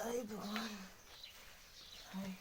હાય ભગવાન હાય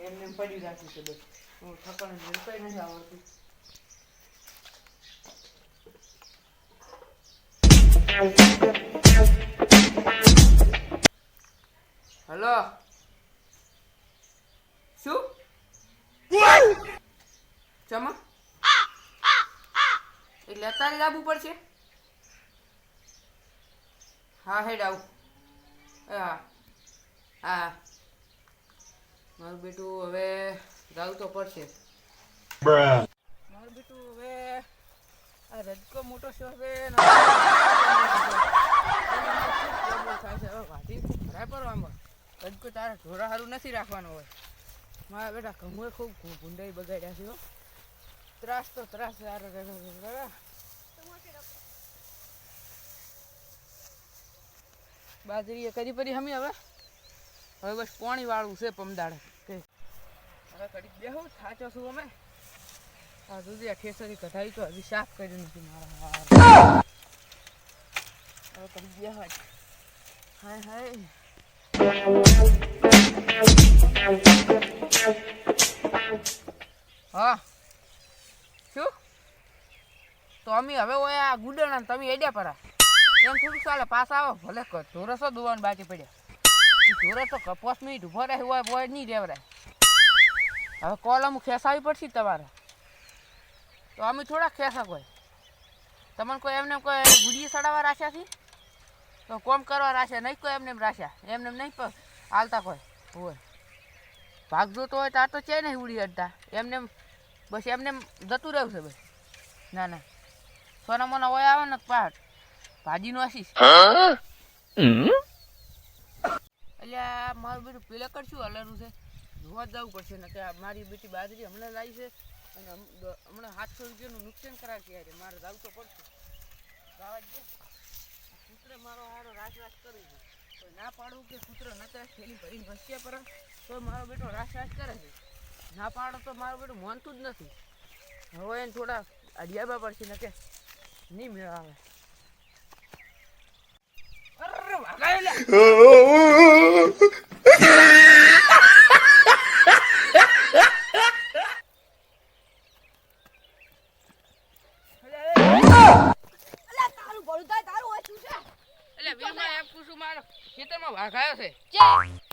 એમને પડી રાખી છે બસ હું થકાણ કઈ નથી આવડતું હેલો શું ચમા એટલે અત્યારે જ આવવું પડશે હા હેડ આવું હા હા મારું બેટું હવે જાવું તો પડશે મારું બેટું હવે આ રજકો મોટો છે હવે થાય છે હવે વાટી ભરાય પડવામાં રજકો તારા ઢોરા સારું નથી રાખવાનો હોય મારા બેટા કમુએ ખૂબ ભૂંડાઈ બગાડ્યા છે ત્રાસ તો ત્રાસ બાજરી કરી પડી હમી હવે હવે બસ પાણી વાળું છે પમદાડે કે હવે કડીક બેહો થાચો છું અમે આ સુધી આ ખેસરી કઢાઈ તો હજી સાફ કરી નથી મારા હવે કડીક બેહો હાય હાય હા શું તો અમે હવે ઓય આ ગુડણા તમે એડ્યા પરા એમ થોડું ચાલે પાછા આવો ભલે ઢોરસો દુવાનું બાકી પડ્યા ઢોરે તો કપાસ મિનિટ ઉભો રહે હોય બોય નહીં રેવરાય હવે કોલમ ખેસાવી પડશે તમારે તો અમે થોડા ખેસા કોઈ તમને કોઈ એમને કોઈ ગુડી સડાવવા રાખ્યા છે તો કોમ કરવા રાખ્યા નહીં કોઈ એમને રાખ્યા એમને નહીં હાલતા કોઈ હોય ભાગ જોતો હોય તો આ તો છે નહીં ઉડી અડતા એમને બસ એમને જતું રહેવું છે બસ ના ના સોના મોના હોય આવે ને પાટ ભાજીનો આશીષ એટલે મારું બેટું પેલા કરશું હલેરું છે જોવા જવું પડશે ને કે મારી બેટી બાજરી હમણાં લાવી છે અને હમણાં 700 રૂપિયાનું નુકસાન કરાવી છે મારે જવું તો પડશે ગાવા જ સૂત્ર મારો હારો રાસ કરું છું તો ના પાડવું કે સૂત્ર નતા થેલી ભરીને ઘસ્યા પર તો મારો બેટો રાસ કરે છે ના પાડો તો મારો બેટું માનતું જ નથી હવે એને થોડા અડિયાબા પડશે ને કે નહીં મેળ આવે ખેતરમાં વાઘાયો છે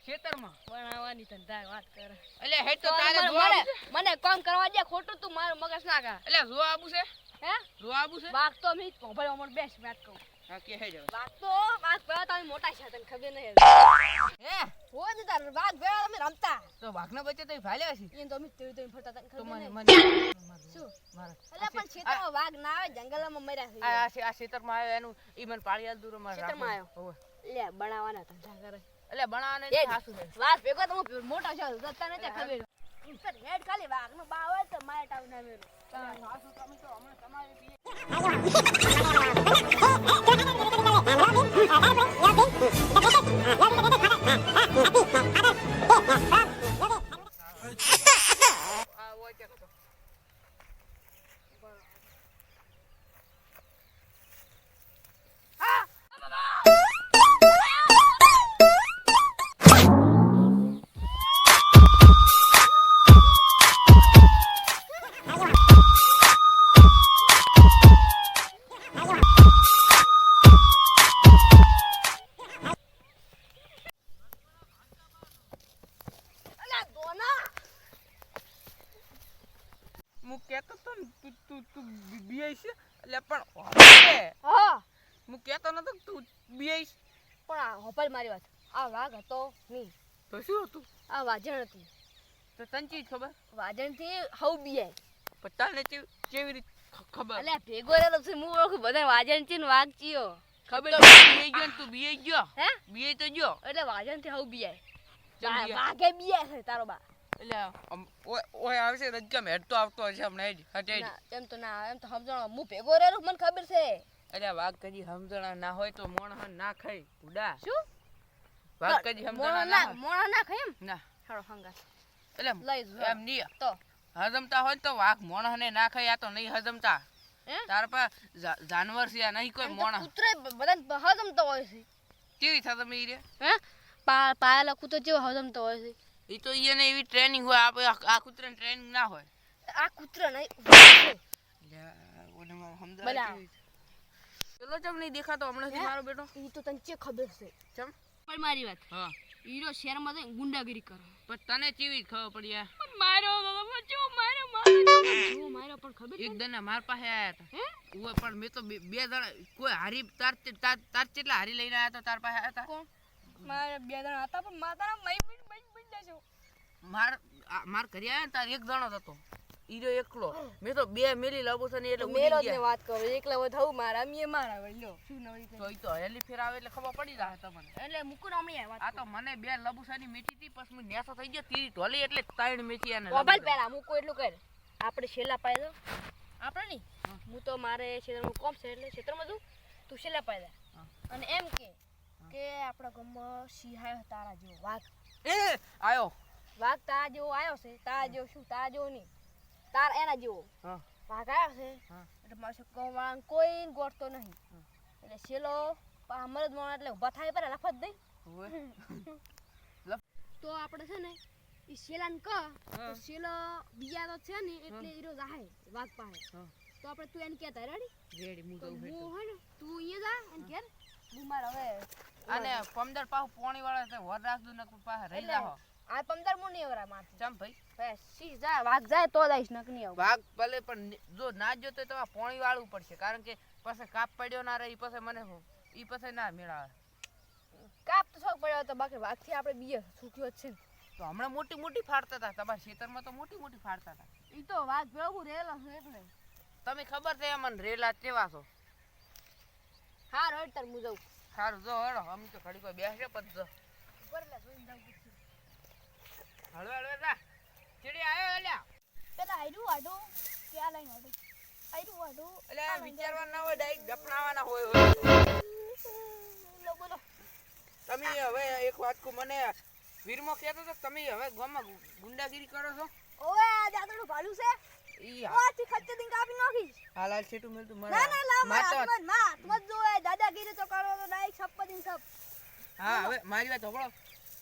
ખેતરમાં બનાવવાની ધંધા વાત કરે એટલે હેડ તો તારે મને કામ કરવા દે ખોટું તું મારું મગજ ના કા એટલે જો આબુ છે હે જો આબુ છે વાઘ તો મી ભલે અમર બેસ વાત કહું હા કે હેડ વાઘ ભેળા તમે મોટા છે તને ખબર નહીં હે હોય ને તાર વાઘ ભેળા તમે રમતા તો વાઘના બચ્ચે તો ભાલ્યા છે એ તો મી તે ફરતા તને ખબર નહીં શું મારે એટલે પણ ખેતરમાં વાઘ ના આવે જંગલમાં મર્યા છે આ ખેતરમાં આવ્યો એનું ઈ મને પાળિયાલ દૂર માં ખેતરમાં આવ્યો લે બનાવવાના ધંધા કરે એટલે બનાવવાને હાસુ છે વાઘ ભેગો તો મોટા છે જતા નથી ખબર સર હેડ ખાલી વાઘ નો બાવ હોય તો મારે ટાવ ના મેરો હાસુ તમે તો હમણાં તમારે આ ઓય કે તો હું કહેતો તો તું બીઆઈ છે એટલે પણ હા હું કહેતો નતો તું બીઆઈ પણ આ હોપલ મારી વાત આ વાઘ હતો નહીં તો શું હતું આ વાજણ હતું તો તંચી ખબર વાજણ થી હવ બીએ પતાને કેવી રીતે ખબર અલે ભેગો રેલો છે હું ઓળખું બધા વાજણ થી વાઘ ચિયો ખબર બીએ ગયો તું બીએ ગયો હે બીએ તો ગયો એટલે વાજણ થી હવ બીએ બીએ? વાઘે બીએ છે તારો બા એટલે ઓય આવશે રજ્જમ હેડ તો આવતો હશે હમણાં જ હટે ના એમ તો ના એમ તો સમજણો હું ભેગો રેલો મને ખબર છે અરે વાઘ કદી સમજણા ના હોય તો મોણહ ના ખાય ઉડા શું વાઘ કદી સમજણા ના હોય મોણા ના ખાય એમ ના હાડો હંગા એટલે લઈ જો એમ નહીં તો હજમતા હોય તો વાઘ મોણહ ને ના ખાય આ તો નહીં હજમતા હે તાર પર જાનવર છે આ નહીં કોઈ મોણહ કૂતરે બધા હજમતો હોય છે કેવી થા તમે રે હે પાયેલા કૂતરો જેવો હજમતો હોય છે એ તો એને એવી ટ્રેનિંગ હોય આપણે આ કૂતરાની ટ્રેનિંગ ના હોય આ કૂતરા નહીં ઓને માર સમજાય ચલો ચમ નહીં દેખાતો હમણાંથી મારો બેટો ઈ તો તને ખબર છે ચમ પણ મારી વાત હા ઈરો શહેરમાં જઈને ગુંડાગીરી કરે પણ તને કેવી ખબર પડી આ મારો પણ ખબર એક દના માર પાસે આયા હતા હે ઓય પણ મે તો બે જણા કોઈ હારી તાર કેટલા હારી લઈને આયા તો તાર પાસે આયા હતા કોણ મારે બે જણા હતા પણ માતાના મઈ દેજો માર ઘરે આયા ને તાર એક જણો જ હતો ઈરો એકલો મે તો બે મેલી લાવો છે ને એટલે મેરો જ ને વાત કરો એકલા હોય થવું મારા મીએ મારા વળ્યો શું નવરી તો ઈ તો હેલી ફેર આવે એટલે ખબર પડી જાય તમને એટલે મુકુર હમણી વાત આ તો મને બે લબુસાની મેચી હતી પછી હું નેસો થઈ ગયો તીરી ઢોલી એટલે ત્રણ મેચી આને મોબાઈલ પહેલા મુકો એટલું કર આપણે છેલ્લા પાય દો આપણે નહીં હું તો મારે ક્ષેત્રમાં કોમ છે એટલે ક્ષેત્રમાં જઉં તું છેલ્લા પાય દે અને એમ કે આપણા ગામમાં સિંહાયો તારા જેવો વાઘ એ આયો વાઘ તારા જેવો આવ્યો છે તારા જેવો શું તારા જેવો નહીં તાર એના જેવો હા વાઘ આવ્યો છે એટલે મારે ગોવાળા કોઈ ગોઠતો નહીં એટલે છેલ્લો મરદ મોણા એટલે ઉભા થાય પર લફત દઈ તો આપણે છે ને ઈ શેલાન ક તો શેલો બીજા તો છે ને એટલે ઈરો જાહે વાઘ પાસે તો આપણે તું એને કહેતા રેડી હું હું હે ને તું અહીંયા જા અને ઘેર હું માર હવે અને 15 પાહુ પોણી વાળા છે વર રાખજો ને પાસે રહી જાઓ આ 15 મુ નહીં આવરા મારથી ચમ ભાઈ સી જા વાઘ જાય તો જઈશ નક નહીં આવ વાઘ ભલે પણ જો ના જો તો તમારે પોણી વાળવું પડશે કારણ કે પછી કાપ પડ્યો ના રહે પછી મને ઈ પછી ના મેળાવે કાપ તો શોખ પડ્યો તો બાકી વાઘથી આપણે બીએ સુખ્યો છે તો હમણાં મોટી મોટી ફાડતા હતા તમારા ખેતરમાં તો મોટી મોટી ફાડતા હતા ઈ તો વાઘ ભેગું રેલો છે એટલે તમે ખબર છે મને રેલા કેવા છો હાર હટ તાર હું જાઉં સારું જો હેડો અમે તો ઘડી કોઈ બેસે પછી જો ઉપર લે જોઈને જાઉં હળવે હળવે જા ચીડી આવ્યો એલ્યા પેલા આયડું વાડો ક્યાં લઈને વાડો આયડું વાડો એટલે વિચારવા ના હોય ડાયરેક્ટ દફનાવાના હોય લો બોલો તમે હવે એક વાત કો મને વીરમો કહેતો તો તમે હવે ગામમાં ગુંડાગીરી કરો છો ઓએ આ દાદોનું ભાડું છે ઈ ઓથી ખચ્ચે દિન કાપી નાખી હાલ છેટું મળતું મને ના ના લા માં મત જો દાદાગીરી તો કરો તો ડાયરેક્ટ સપ દિન સપ હા હવે મારી વાત સાંભળો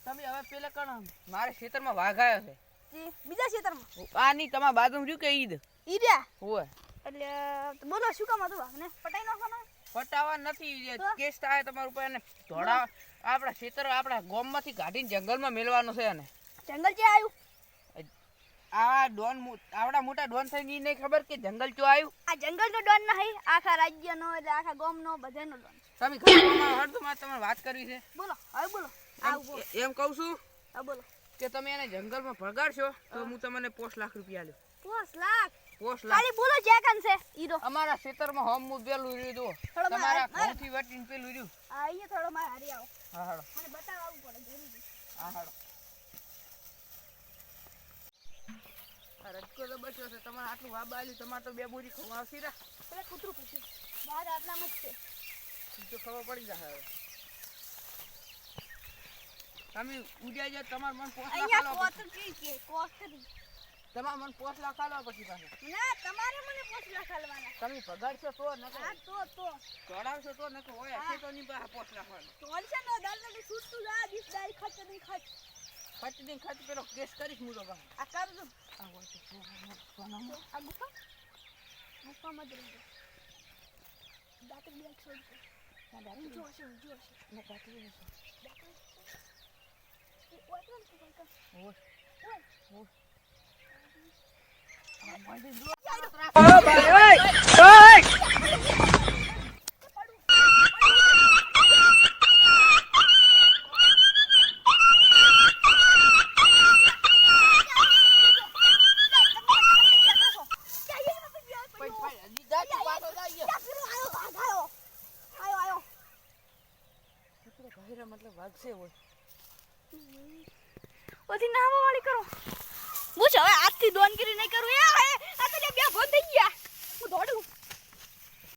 તમે હવે પેલે કણ મારે ખેતરમાં વાઘ આવ્યો છે જી બીજા ખેતરમાં આ ની તમારા બાજુમાં રહ્યું કે ઈદ ઈર્યા હોય એટલે બોલો શું કામ હતું વાઘને પટાઈ નાખવાનો પટાવા નથી કેસ થાય તમારા ઉપર એને ધોડા આપણા ખેતર આપણા ગામમાંથી કાઢીને જંગલમાં મેલવાનો છે એને જંગલ ક્યાં આવ્યું આ ડોન આવડા મોટા ડોન થઈ ગઈ નહીં ખબર કે જંગલ ક્યાં આવ્યું આ જંગલ નો ડોન નહીં આખા રાજ્યનો એટલે આખા ગામનો બધાનો ડોન તમે ઘરમાં હરદમાં તમારે વાત કરવી છે બોલો હવે બોલો એમ કહું છું હા બોલો કે તમે એને જંગલમાં ભગાડશો તો હું તમને 5 લાખ રૂપિયા આલું 5 લાખ 5 લાખ ખાલી બોલો જે કાન છે ઈરો અમારા ખેતરમાં હોમ મુ પેલું રહ્યું જો થોડો તમારા ઘઉંથી વટીને પેલું રહ્યું આ અહીંયા થોડો માર હારી આવો હા હાડો મને બતાવવું પડે જરૂરી હા હાડો આ રજકો તો બચ્યો છે તમારે આટલું વાબા આલ્યું તમારે તો 2 બોરી ખવાવશી રા પેલા કૂતરું પૂછ્યું બહાર આટલામાં જ છે તો ખબર પડી જશે હવે તમે ઉડ્યા જાય તમાર મન 5 લાખ અહીંયા આલો કોતરી કે કોતરી તમાર મન 5 લાખ આલો પછી પાસે ના તમારે મને 5 લાખ આલવાના તમે પગાડશો તો નકો હા તો ચડાવશો તો નકો હોય હશે તો ની પાસે 5 લાખ આલો તોલશે નો દાલને છૂટતું જા દીસ દાઈ ખર્ચ નહીં ખર્ચ ખર્ચ દિન ખર્ચ પેલો કેસ કરીશ હું તો બા આ કરજો આ હોય તો આ ગુફા મત રહી દાંત બે છોડ ના દાંત જો હશે ના દાંત જો હશે ભાઈરા મતલબ વાગશે હોય ઓથી નાવા વાળી કરો પૂછ હવે આજથી દોનગીરી નહીં કરું એ